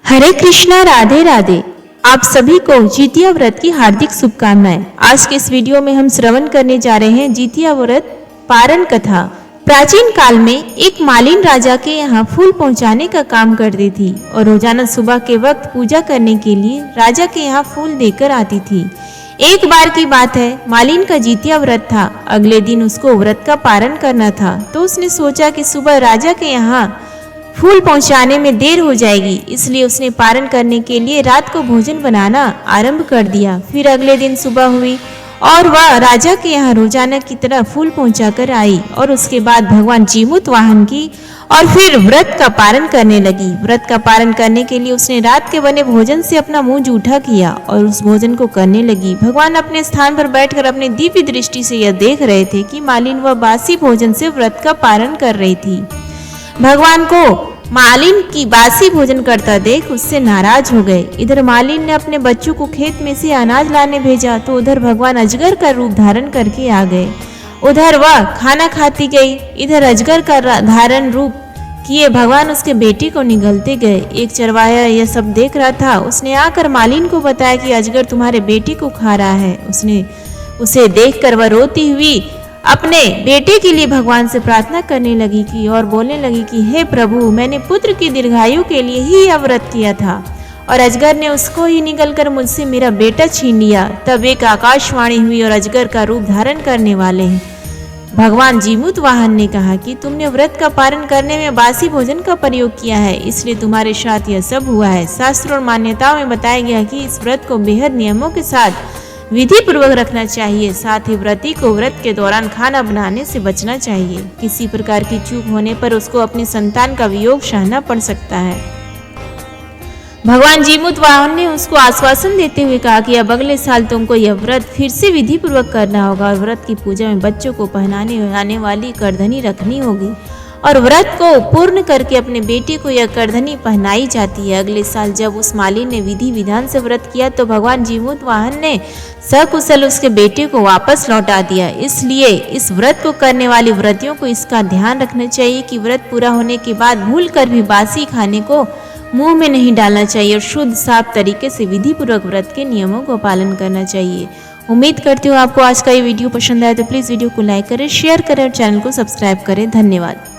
हरे कृष्णा, राधे राधे। आप सभी को जितिया व्रत की हार्दिक शुभकामनाएं। आज के इस वीडियो में हम श्रवण करने जा रहे हैं जितिया व्रत पारण कथा। प्राचीन काल में एक मालिन राजा के यहाँ फूल पहुँचाने का काम करती थी और रोजाना सुबह के वक्त पूजा करने के लिए राजा के यहाँ फूल देकर आती थी। एक बार की बात है, मालिन का जितिया व्रत था। अगले दिन उसको व्रत का पारण करना था, तो उसने सोचा कि सुबह राजा के यहाँ फूल पहुंचाने में देर हो जाएगी, इसलिए उसने पारण करने के लिए रात को भोजन बनाना आरंभ कर दिया। फिर अगले दिन सुबह हुई और वह राजा के यहाँ रोजाना की तरह फूल पहुंचाकर आई और उसके बाद भगवान जीमूत वाहन की और फिर व्रत का पारण करने लगी। व्रत का पारण करने के लिए उसने रात के बने भोजन से अपना मुंह जूठा किया और उस भोजन को करने लगी। भगवान अपने स्थान पर बैठकर अपनी दिव्य दृष्टि से यह देख रहे थे कि मालिन वह बासी भोजन से व्रत का पारण कर रही थी। भगवान को मालिन की बासी भोजन करता देख उससे नाराज हो गए। इधर मालिन ने अपने बच्चों को खेत में से अनाज लाने भेजा, तो उधर भगवान अजगर का रूप धारण करके आ गए। उधर वह खाना खाती गई, इधर अजगर का धारण रूप किए भगवान उसके बेटे को निगलते गए। एक चरवाहा यह सब देख रहा था, उसने आकर मालिन को बताया कि अजगर तुम्हारे बेटे को खा रहा है। उसने उसे देखकर वह रोती हुई अपने बेटे के लिए भगवान से प्रार्थना करने लगी कि और बोलने लगी कि हे प्रभु, मैंने पुत्र की दीर्घायु के लिए ही यह व्रत किया था और अजगर ने उसको ही निगलकर मुझसे मेरा बेटा छीन लिया। तब एक आकाशवाणी हुई और अजगर का रूप धारण करने वाले हैं भगवान जीमूत वाहन ने कहा कि तुमने व्रत का पारण करने में बासी भोजन का प्रयोग किया है, इसलिए तुम्हारे साथ यह सब हुआ है। शास्त्रों और मान्यताओं में बताया गया कि इस व्रत को बेहद नियमों के साथ विधि पूर्वक रखना चाहिए। साथ ही व्रती को व्रत के दौरान खाना बनाने से बचना चाहिए। किसी प्रकार की चूक होने पर उसको अपनी संतान का वियोग सहना पड़ सकता है। भगवान जीमूत वाहन ने उसको आश्वासन देते हुए कहा कि अब अगले साल तुमको यह व्रत फिर से विधि पूर्वक करना होगा और व्रत की पूजा में बच्चों को पहनाने आने वाली करधनी रखनी होगी और व्रत को पूर्ण करके अपने बेटे को यह करधनी पहनाई जाती है। अगले साल जब उस मालिन ने विधि विधान से व्रत किया तो भगवान जीमूत वाहन ने सकुशल उसके बेटे को वापस लौटा दिया। इसलिए इस व्रत को करने वाली व्रतियों को इसका ध्यान रखना चाहिए कि व्रत पूरा होने के बाद भूल कर भी बासी खाने को मुंह में नहीं डालना चाहिए और शुद्ध साफ तरीके से विधि पूर्वक व्रत के नियमों को पालन करना चाहिए। उम्मीद करती हूँ आपको आज का ये वीडियो पसंद आया, तो प्लीज़ वीडियो को लाइक करें, शेयर करें और चैनल को सब्सक्राइब करें। धन्यवाद।